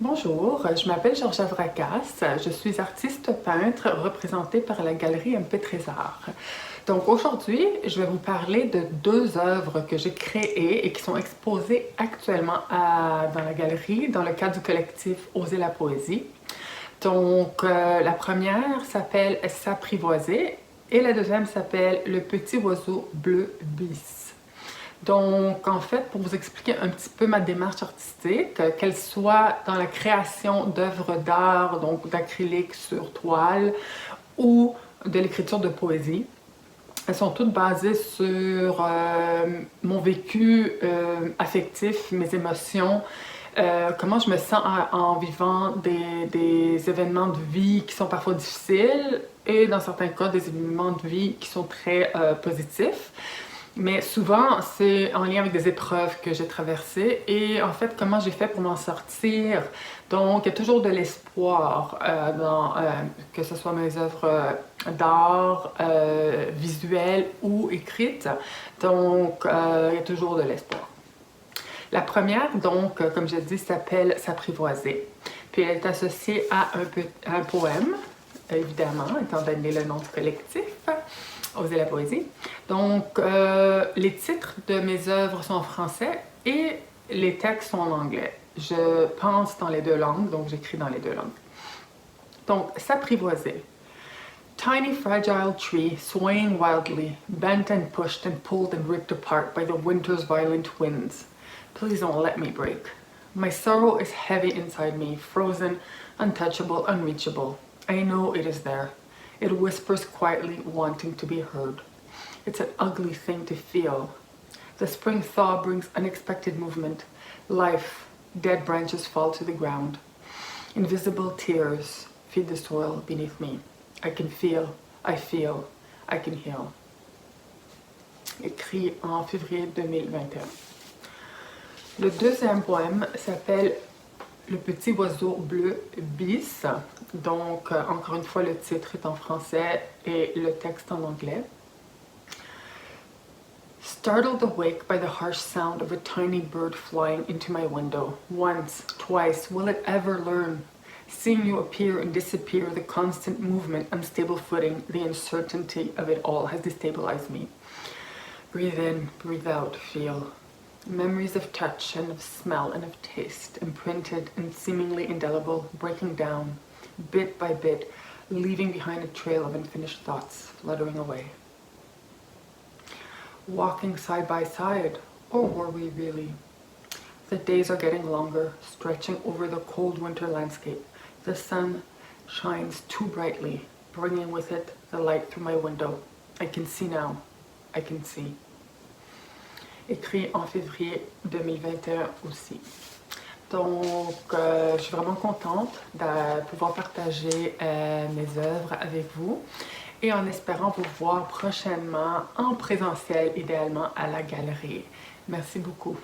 Bonjour, je m'appelle Georgia Vracas, je suis artiste peintre représentée par la galerie MP Trésor. Donc aujourd'hui, je vais vous parler de deux œuvres que j'ai créées et qui sont exposées actuellement dans la galerie dans le cadre du collectif Oser la poésie. Donc la première s'appelle S'apprivoiser et la deuxième s'appelle Le petit oiseau bleu bis. Donc, en fait, pour vous expliquer un petit peu ma démarche artistique, qu'elle soit dans la création d'œuvres d'art, donc d'acrylique sur toile, ou de l'écriture de poésie, elles sont toutes basées sur mon vécu affectif, mes émotions, comment je me sens en vivant des événements de vie qui sont parfois difficiles et dans certains cas des événements de vie qui sont très positifs. Mais souvent, c'est en lien avec des épreuves que j'ai traversées et en fait, comment j'ai fait pour m'en sortir. Donc, il y a toujours de l'espoir que ce soit mes œuvres d'art, visuelles ou écrites. Donc, il y a toujours de l'espoir. La première, donc, comme je dis, s'appelle S'apprivoiser. Puis elle est associée à un poème, évidemment, étant donné le nom du collectif, Oser la poésie. Donc, les titres de mes œuvres sont en français et les textes sont en anglais. Je pense dans les deux langues, donc j'écris dans les deux langues. Donc, S'apprivoiser. Tiny fragile tree, swaying wildly, bent and pushed and pulled and ripped apart by the winter's violent winds. Please don't let me break. My sorrow is heavy inside me, frozen, untouchable, unreachable. I know it is there. It whispers quietly, wanting to be heard. It's an ugly thing to feel. The spring thaw brings unexpected movement. Life, dead branches fall to the ground. Invisible tears feed the soil beneath me. I can feel, I can heal. Écrit en février 2021. Le deuxième poème s'appelle Le petit oiseau bleu bis. Donc, encore une fois, le titre est en français et le texte en anglais. Startled awake by the harsh sound of a tiny bird flying into my window. Once, twice, will it ever learn? Seeing you appear and disappear, the constant movement, unstable footing, the uncertainty of it all has destabilized me. Breathe in, breathe out, feel. Memories of touch and of smell and of taste, imprinted and seemingly indelible, breaking down, bit by bit, leaving behind a trail of unfinished thoughts, fluttering away. Walking side by side, or were we really? The days are getting longer, stretching over the cold winter landscape. The sun shines too brightly, bringing with it the light through my window. I can see now. I can see. Écrit en février 2021 aussi. Donc, je suis vraiment contente de pouvoir partager mes œuvres avec vous et en espérant vous voir prochainement en présentiel, idéalement à la galerie. Merci beaucoup.